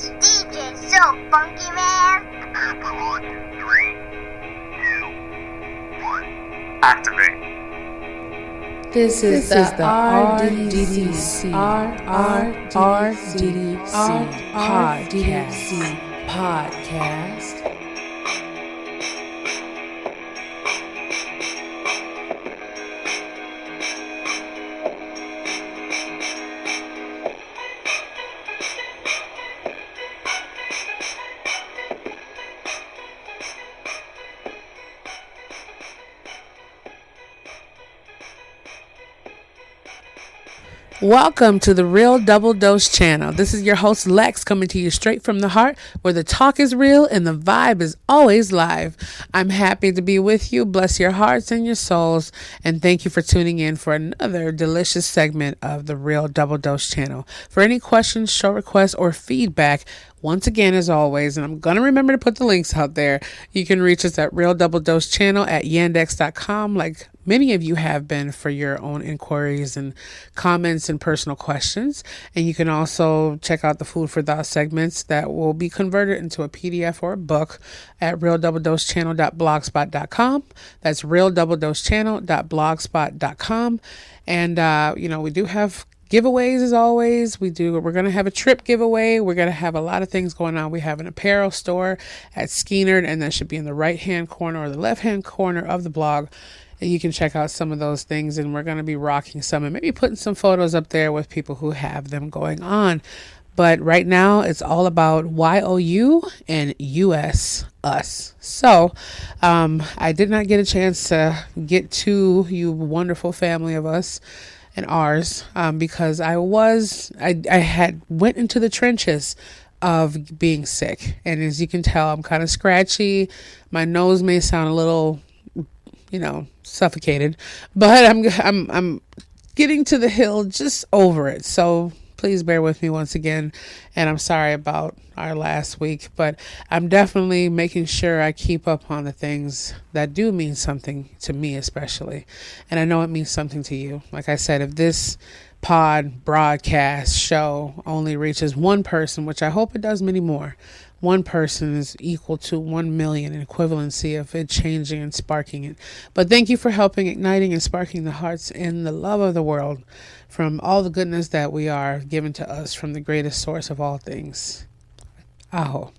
This DJ so funky, man. On 3, 2, 1. Activate. This is the RDDC podcast. Welcome to the Real Double Dose channel. This is your host Lex coming to you straight from the heart where the talk is real and the vibe is always live. I'm happy to be with you. Bless your hearts and your souls. And thank you for tuning in for another delicious segment of the Real Double Dose channel. For any questions, show requests, or feedback, once again, as always, and I'm going to remember to put the links out there, you can reach us at Real Double Dose channel at yandex.com, like many of you have been for your own inquiries and comments and personal questions. And you can also check out the Food for Thought segments that will be converted into a PDF or a book at realdoubledosechannel.blogspot.com. That's realdoubledosechannel.blogspot.com. And, we do have giveaways as always. We're going to have a trip giveaway. We're going to have a lot of things going on. We have an apparel store at Skeenard, and that should be in the right-hand corner or the left-hand corner of the blog. And you can check out some of those things, and we're going to be rocking some and maybe putting some photos up there with people who have them going on. But right now it's all about YOU and US us. So I did not get a chance to get to you wonderful family of us and ours because I had went into the trenches of being sick. And as you can tell, I'm kind of scratchy. My nose may sound a little, suffocated, but I'm getting to the hill just over it. So please bear with me once again. And I'm sorry about our last week, but I'm definitely making sure I keep up on the things that do mean something to me, especially. And I know it means something to you. Like I said, if this broadcast show only reaches one person, which I hope it does many more, one person is equal to 1 million in equivalency of it changing and sparking it. But thank you for helping, igniting, and sparking the hearts and the love of the world from all the goodness that we are given to us from the greatest source of all things. Aho.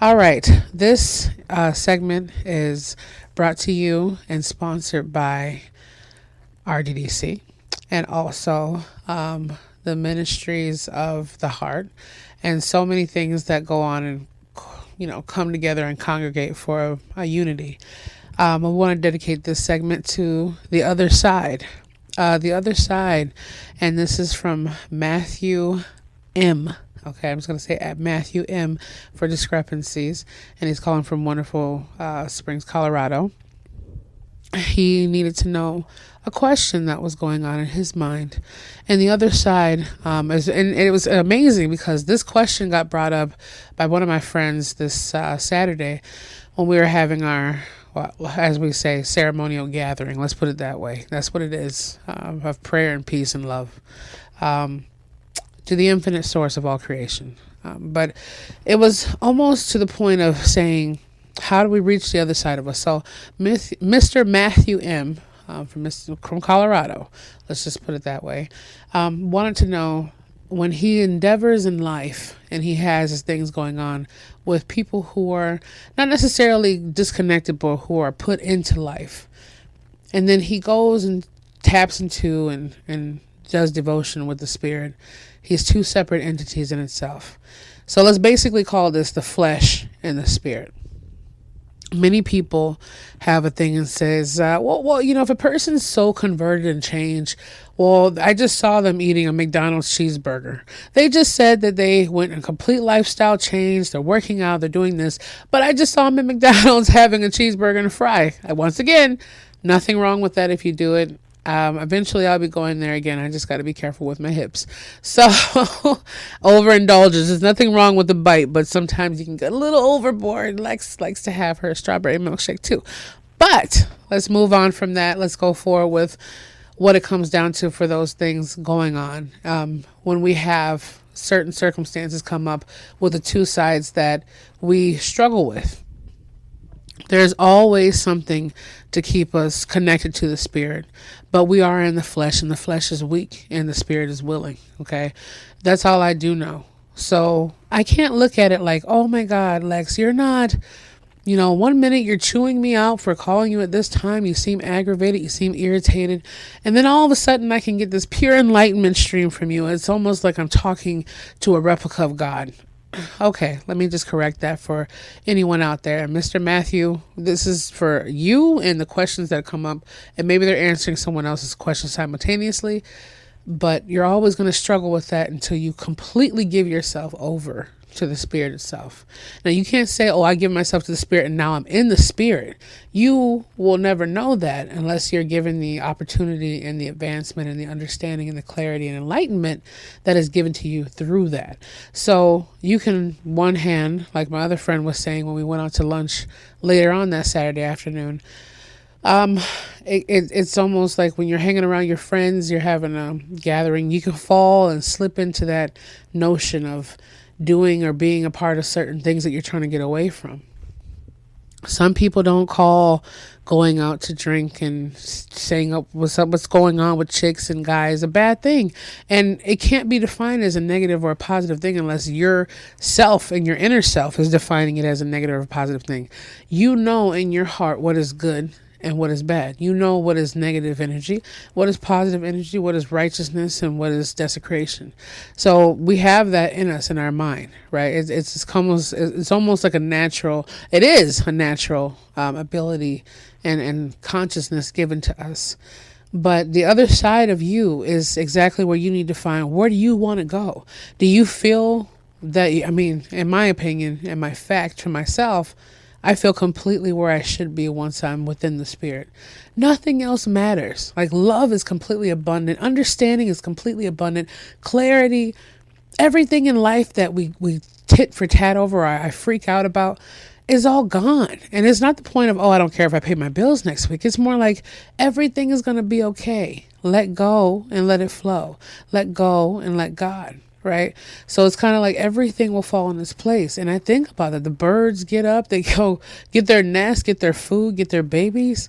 All right. This segment is brought to you and sponsored by RDDC and also the Ministries of the Heart, and so many things that go on and, come together and congregate for a unity. I want to dedicate this segment to the other side. The other side, and this is from Matthew M. Okay, I'm just going to say at Matthew M for discrepancies, and he's calling from wonderful Springs, Colorado. He needed to know a question that was going on in his mind. And the other side, and it was amazing because this question got brought up by one of my friends this Saturday when we were having our, as we say, ceremonial gathering. Let's put it that way. That's what it is, of prayer and peace and love to the infinite source of all creation. But it was almost to the point of saying, how do we reach the other side of us? So Mr. Matthew M. From Colorado, let's just put it that way, wanted to know, when he endeavors in life and he has his things going on with people who are not necessarily disconnected, but who are put into life, and then he goes and taps into and does devotion with the spirit. He's two separate entities in itself. So let's basically call this the flesh and the spirit. Many people have a thing and says, if a person's so converted and changed, I just saw them eating a McDonald's cheeseburger. They just said that they went a complete lifestyle change. They're working out. They're doing this. But I just saw them at McDonald's having a cheeseburger and a fry. Once again, nothing wrong with that if you do it. Eventually I'll be going there again. I just got to be careful with my hips. So overindulgence. There's nothing wrong with the bite, but sometimes you can get a little overboard. Lex likes to have her strawberry milkshake too. But let's move on from that. Let's go forward with what it comes down to for those things going on. When we have certain circumstances come up with the two sides that we struggle with. There's always something to keep us connected to the spirit, but we are in the flesh, and the flesh is weak and the spirit is willing. Okay. That's all I do know. So I can't look at it like, oh my God, Lex, you're not, 1 minute you're chewing me out for calling you at this time. You seem aggravated. You seem irritated. And then all of a sudden I can get this pure enlightenment stream from you. It's almost like I'm talking to a replica of God. Okay, let me just correct that for anyone out there. Mr. Matthew, this is for you and the questions that come up. And maybe they're answering someone else's questions simultaneously. But you're always going to struggle with that until you completely give yourself over to the spirit itself. Now, you can't say, oh, I give myself to the spirit and now I'm in the spirit. You will never know that unless you're given the opportunity and the advancement and the understanding and the clarity and enlightenment that is given to you through that. So you can, one hand, like my other friend was saying when we went out to lunch later on that Saturday afternoon, it's almost like when you're hanging around your friends, you're having a gathering, you can fall and slip into that notion of doing or being a part of certain things that you're trying to get away from. Some people don't call going out to drink and saying what's going on with chicks and guys a bad thing. And it can't be defined as a negative or a positive thing unless your self and your inner self is defining it as a negative or a positive thing. You know in your heart what is good and what is bad. You know what is negative energy, what is positive energy, what is righteousness, and what is desecration. So we have that in us, in our mind, right? It's almost like a natural ability and consciousness given to us. But the other side of you is exactly where you need to find, where do you want to go? Do you feel that, in my opinion and my fact for myself, I feel completely where I should be once I'm within the spirit. Nothing else matters. Like, love is completely abundant. Understanding is completely abundant. Clarity, everything in life that we tit for tat over or I freak out about is all gone. And it's not the point of, oh, I don't care if I pay my bills next week. It's more like everything is going to be okay. Let go and let it flow. Let go and let God. Right? So it's kind of like everything will fall in its place. And I think about it. The birds get up, they go get their nest, get their food, get their babies.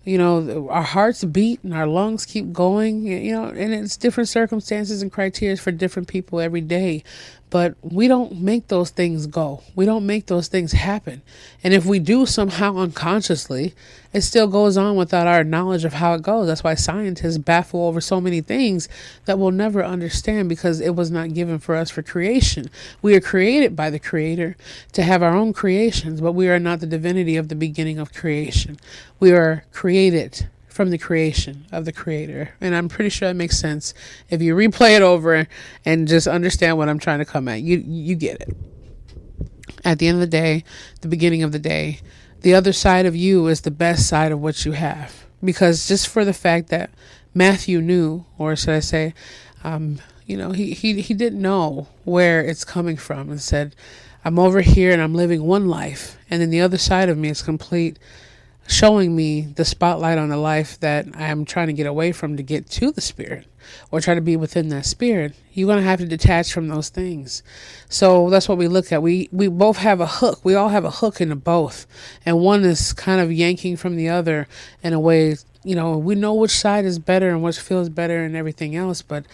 Our hearts beat and our lungs keep going, and it's different circumstances and criteria for different people every day. But we don't make those things go. We don't make those things happen. And if we do somehow unconsciously, it still goes on without our knowledge of how it goes. That's why scientists baffle over so many things that we'll never understand because it was not given for us for creation. We are created by the Creator to have our own creations, but we are not the divinity of the beginning of creation. We are created from the creation of the Creator. And I'm pretty sure it makes sense. If you replay it over and just understand what I'm trying to come at, you get it. At the end of the day, the beginning of the day, the other side of you is the best side of what you have. Because just for the fact that Matthew knew, or should I say, he didn't know where it's coming from and said, I'm over here and I'm living one life. And then the other side of me is complete, showing me the spotlight on the life that I am trying to get away from to get to the spirit or try to be within that spirit. You're going to have to detach from those things. So that's what we look at. We both have a hook. We all have a hook in the both. And one is kind of yanking from the other in a way, we know which side is better and which feels better and everything else, but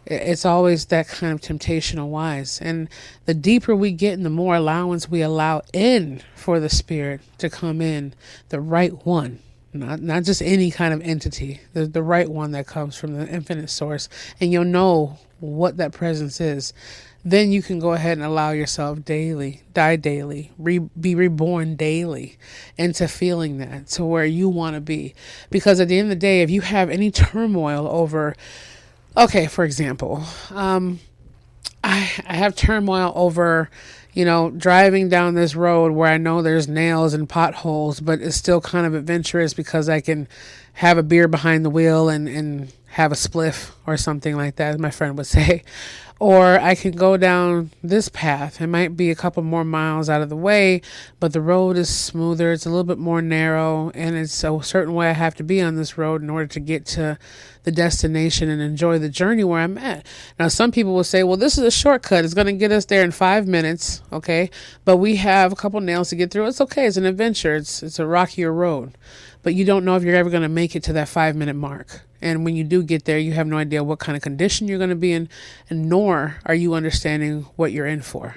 it's always that kind of temptational wise. And the deeper we get and the more allowance we allow in for the spirit to come in, the right one, not just any kind of entity, the right one that comes from the infinite source, and you'll know what that presence is. Then you can go ahead and allow yourself die daily, be reborn daily into feeling that to where you want to be. Because at the end of the day, if you have any turmoil over, okay, for example, I have turmoil over, driving down this road where I know there's nails and potholes, but it's still kind of adventurous because I can have a beer behind the wheel and have a spliff or something like that, as my friend would say. Or I can go down this path. It might be a couple more miles out of the way, but the road is smoother. It's a little bit more narrow, and it's a certain way I have to be on this road in order to get to the destination and enjoy the journey where I'm at. Now, some people will say, well, this is a shortcut. It's going to get us there in 5 minutes, okay? But we have a couple nails to get through. It's okay. It's an adventure. It's a rockier road. But you don't know if you're ever going to make it to that 5 minute mark. And when you do get there, you have no idea what kind of condition you're going to be in, and nor are you understanding what you're in for.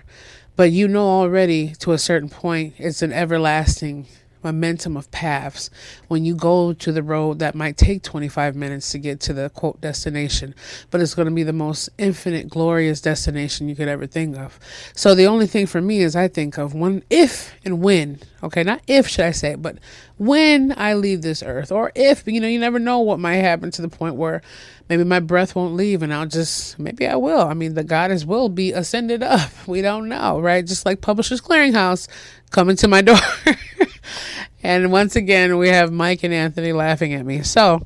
But you know already to a certain point, it's an everlasting momentum of paths when you go to the road that might take 25 minutes to get to the quote destination, but it's going to be the most infinite, glorious destination you could ever think of. So the only thing for me is I think of when, if and when, okay, not if should I say, but when I leave this earth, or if, you never know what might happen to the point where maybe my breath won't leave and maybe I will. I mean, the goddess will be ascended up. We don't know, right? Just like Publishers Clearinghouse coming to my door. And once again, we have Mike and Anthony laughing at me. So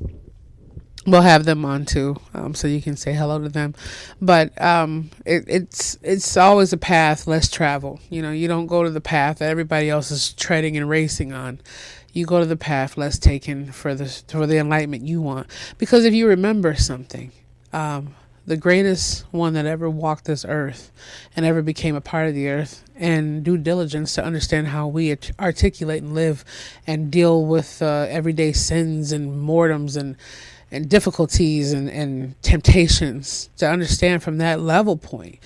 we'll have them on too, so you can say hello to them. But it's always a path less traveled. You don't go to the path that everybody else is treading and racing on. You go to the path less taken for the enlightenment you want. Because if you remember something, the greatest one that ever walked this earth and ever became a part of the earth and due diligence to understand how we articulate and live and deal with everyday sins and mortems and difficulties and temptations, to understand from that level point.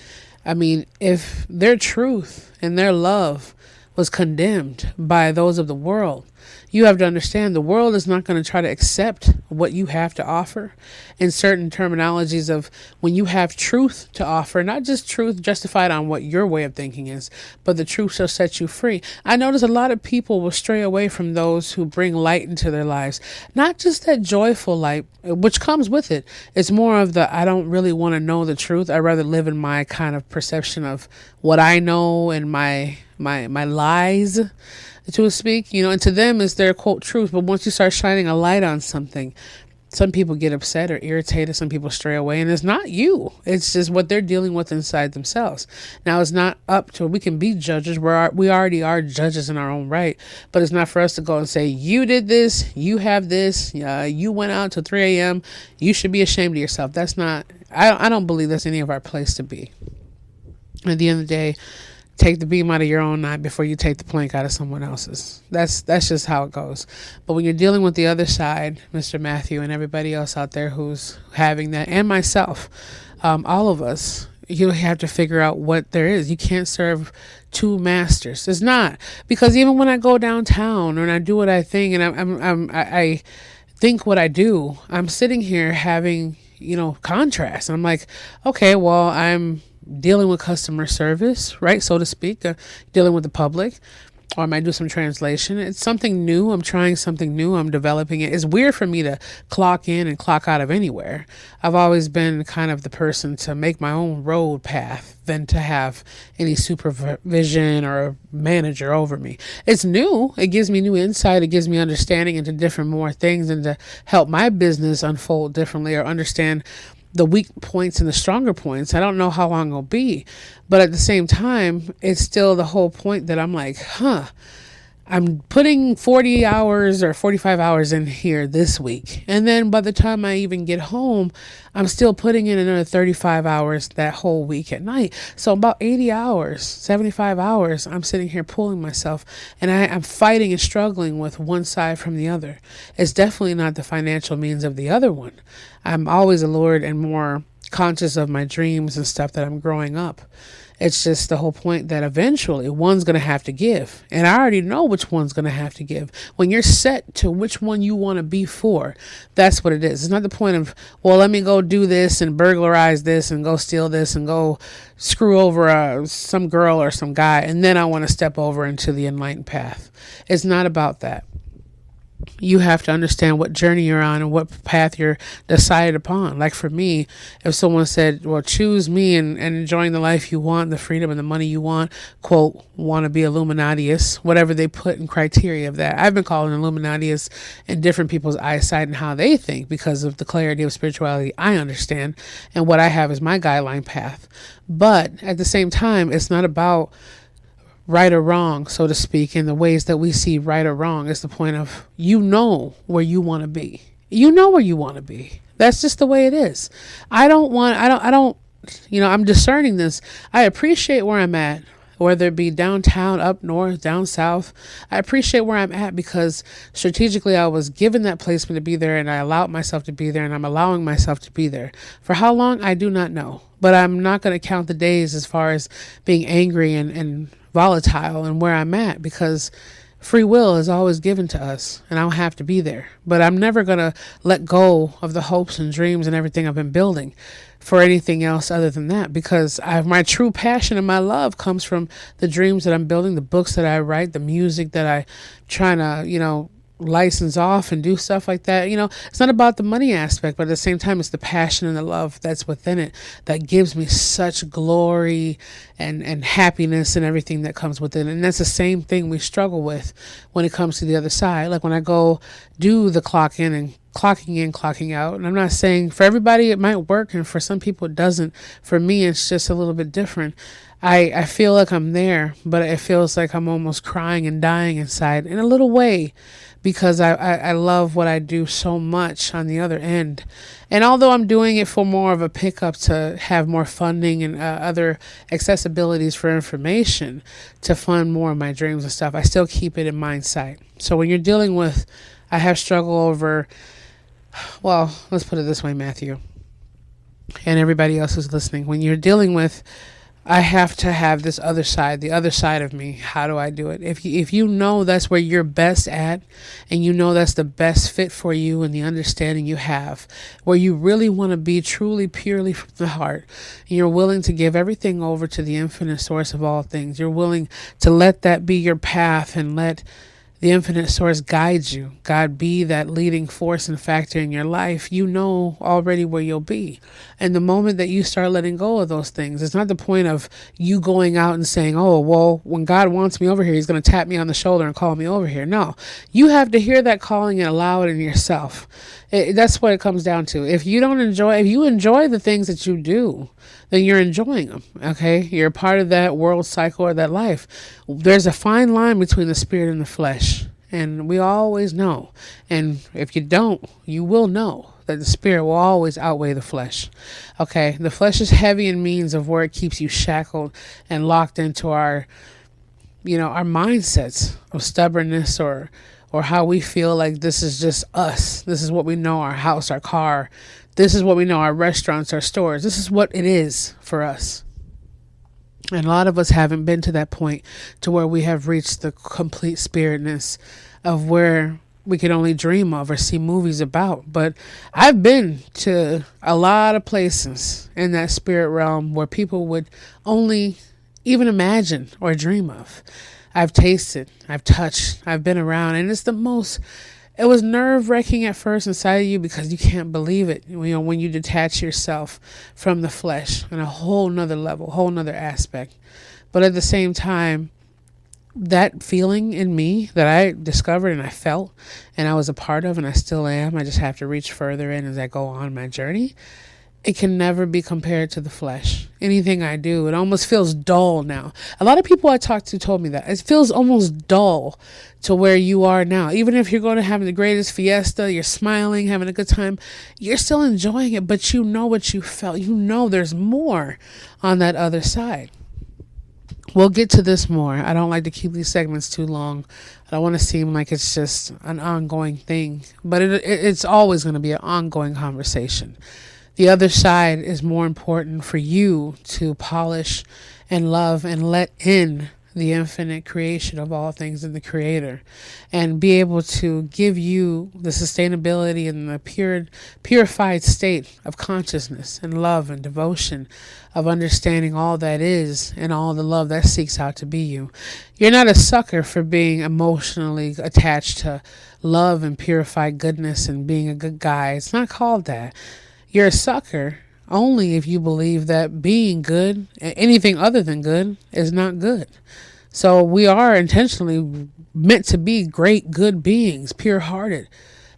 I mean, if their truth and their love was condemned by those of the world, you have to understand the world is not going to try to accept what you have to offer in certain terminologies of when you have truth to offer, not just truth justified on what your way of thinking is, but the truth shall set you free. I notice a lot of people will stray away from those who bring light into their lives. Not just that joyful light, which comes with it. It's more of the, I don't really want to know the truth. I'd rather live in my kind of perception of what I know and my lies, to speak, and to them is their quote truth. But once you start shining a light on something, some people get upset or irritated. Some people stray away, and it's not you. It's just what they're dealing with inside themselves. Now, it's not up to, we can be judges. We already are judges in our own right, but it's not for us to go and say, you did this, you have this, you went out till 3 a.m. You should be ashamed of yourself. That's not, I don't believe that's any of our place to be. At the end of the day, take the beam out of your own eye before you take the plank out of someone else's. That's just how it goes. But when you're dealing with the other side, Mr. Matthew and everybody else out there who's having that, and myself, all of us, you have to figure out what there is. You can't serve two masters. It's not. Because even when I go downtown and I do what I think, and I think what I do, I'm sitting here having, contrast. I'm like, okay, well, I'm dealing with customer service, right, so to speak, dealing with the public, or I might do some translation. It's something new. I'm trying something new. I'm developing it. It's weird for me to clock in and clock out of anywhere. I've always been kind of the person to make my own road path than to have any supervision or a manager over me. It's new. It gives me new insight. It gives me understanding into different more things and to help my business unfold differently or understand the weak points and the stronger points. I don't know how long it'll be, but at the same time, it's still the whole point that I'm like, I'm putting 40 hours or 45 hours in here this week. And then by the time I even get home, I'm still putting in another 35 hours that whole week at night. So about 80 hours, 75 hours, I'm sitting here pulling myself, and I'm fighting and struggling with one side from the other. It's definitely not the financial means of the other one. I'm always allured and more conscious of my dreams and stuff that I'm growing up. It's just the whole point that eventually one's going to have to give. And I already know which one's going to have to give. When you're set to which one you want to be for, that's what it is. It's not the point of, well, let me go do this and burglarize this and go steal this and go screw over some girl or some guy, and then I want to step over into the enlightened path. It's not about that. you have to understand what journey you're on and what path you're decided upon. Like for me, if someone said, well, choose me and enjoying the life you want, the freedom and the money you want, quote, want to be Illuminatius, whatever they put in criteria of that. I've been called an Illuminatius in different people's eyesight and how they think because of the clarity of spirituality I understand and what I have as my guideline path. But at the same time, it's not about right or wrong, so to speak, in the ways that we see right or wrong. It's the point of, you know where you want to be. You know where you want to be. That's just the way it is. I don't, I'm discerning this. I appreciate where I'm at, whether it be downtown, up north, down south. I appreciate where I'm at because strategically I was given that placement to be there and I allowed myself to be there and I'm allowing myself to be there. For how long, I do not know. But I'm not going to count the days as far as being angry and volatile and where I'm at, because free will is always given to us and I don't have to be there. But I'm never going to let go of the hopes and dreams and everything I've been building for anything else other than that, because my true passion and my love comes from the dreams that I'm building, the books that I write, the music that I trying to, license off and do stuff like that. It's not about the money aspect, but at the same time, it's the passion and the love that's within it that gives me such glory and happiness and everything that comes with it. And that's the same thing we struggle with when it comes to the other side. Like when I go do the clocking in, clocking out. And I'm not saying for everybody it might work and for some people it doesn't. For me, it's just a little bit different. I feel like I'm there, but it feels like I'm almost crying and dying inside in a little way, because I love what I do so much on the other end. And although I'm doing it for more of a pickup to have more funding and other accessibilities for information to fund more of my dreams and stuff, I still keep it in mind sight. So when you're dealing with, I have struggle over, well, let's put it this way, Matthew, and everybody else who's listening, when you're dealing with, I have to have this other side, the other side of me. How do I do it? If you know that's where you're best at, and you know that's the best fit for you and the understanding you have, where you really want to be truly, purely from the heart, and you're willing to give everything over to the infinite source of all things, you're willing to let that be your path and let the infinite source guide you. God be that leading force and factor in your life. You know already where you'll be. And the moment that you start letting go of those things, it's not the point of you going out and saying, oh, well, when God wants me over here, he's going to tap me on the shoulder and call me over here. No, you have to hear that calling and allow it in yourself. That's what it comes down to. If you enjoy the things that you do, then you're enjoying them. Okay. You're a part of that world cycle or that life. There's a fine line between the spirit and the flesh. And we always know. And if you don't, you will know that the spirit will always outweigh the flesh. Okay. The flesh is heavy in means of where it keeps you shackled and locked into our mindsets of stubbornness or how we feel like this is just us. This is what we know, our house, our car. This is what we know, our restaurants, our stores. This is what it is for us. And a lot of us haven't been to that point to where we have reached the complete spiritness of where we could only dream of or see movies about. But I've been to a lot of places in that spirit realm where people would only even imagine or dream of. I've tasted, I've touched, I've been around, and it was nerve-wracking at first inside of you because you can't believe it. When you detach yourself from the flesh on a whole nother level, whole nother aspect. But at the same time, that feeling in me that I discovered and I felt and I was a part of and I still am, I just have to reach further in as I go on my journey. It can never be compared to the flesh. Anything I do, it almost feels dull now. A lot of people I talked to told me that. It feels almost dull to where you are now. Even if you're going to have the greatest fiesta, you're smiling, having a good time, you're still enjoying it, but you know what you felt. You know there's more on that other side. We'll get to this more. I don't like to keep these segments too long. I don't want to seem like it's just an ongoing thing, but it's always going to be an ongoing conversation. The other side is more important for you to polish and love and let in the infinite creation of all things and the creator, and be able to give you the sustainability and the purified state of consciousness and love and devotion, of understanding all that is and all the love that seeks out to be you. You're not a sucker for being emotionally attached to love and purified goodness and being a good guy. It's not called that. You're a sucker only if you believe that being good, anything other than good, is not good. So we are intentionally meant to be great, good beings, pure-hearted.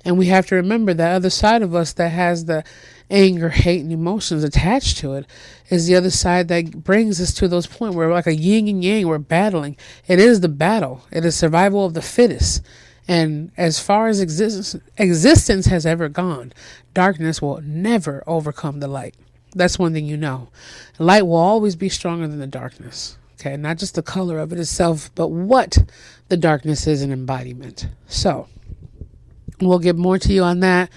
And we have to remember that other side of us that has the anger, hate, and emotions attached to it is the other side that brings us to those points where we're like a yin and yang, we're battling. It is the battle. It is survival of the fittest. And as far as existence has ever gone, darkness will never overcome the light. That's one thing you know. Light will always be stronger than the darkness. Okay, not just the color of it itself, but what the darkness is an embodiment. So we'll get more to you on that.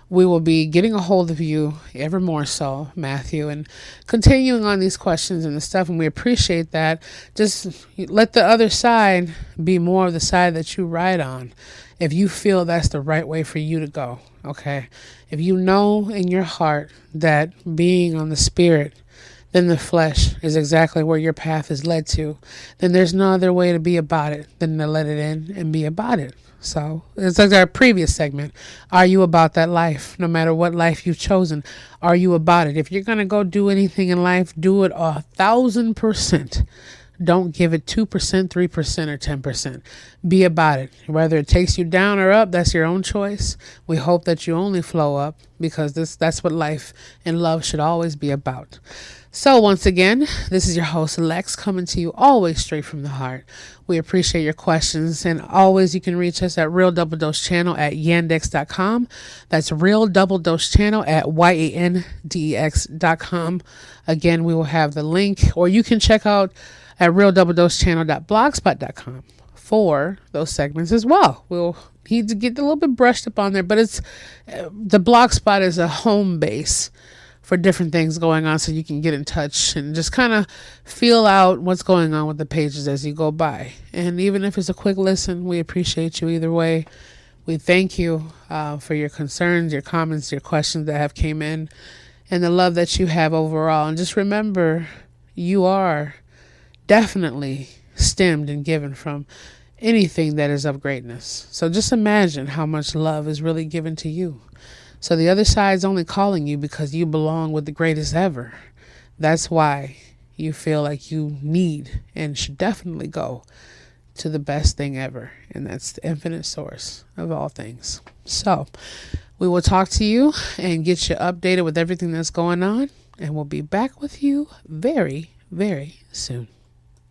We will be getting a hold of you ever more so, Matthew, and continuing on these questions and the stuff. And we appreciate that. Just let the other side be more of the side that you ride on, if you feel that's the right way for you to go. Okay. If you know in your heart that being on the spirit than the flesh is exactly where your path is led to, then there's no other way to be about it than to let it in and be about it. So it's like our previous segment. Are you about that life? No matter what life you've chosen, are you about it? If you're going to go do anything in life, do it 1,000%. Don't give it 2%, 3%, or 10%. Be about it. Whether it takes you down or up, that's your own choice. We hope that you only flow up, because that's what life and love should always be about. So once again, this is your host, Lex, coming to you always straight from the heart. We appreciate your questions, and always you can reach us at Real Double Dose Channel at yandex.com. That's Real Double Dose Channel at yandex.com. Again, we will have the link, or you can check out at realdoubledosechannel.blogspot.com for those segments as well. We'll need to get a little bit brushed up on there, but it's the Blogspot is a home base for different things going on, so you can get in touch and just kind of feel out what's going on with the pages as you go by. And even if it's a quick listen, we appreciate you either way. We thank you for your concerns, your comments, your questions that have came in, and the love that you have overall. And just remember, you are definitely stemmed and given from anything that is of greatness. So just imagine how much love is really given to you. So the other side's only calling you because you belong with the greatest ever. That's why you feel like you need and should definitely go to the best thing ever. And that's the infinite source of all things. So we will talk to you and get you updated with everything that's going on. And we'll be back with you very, very soon.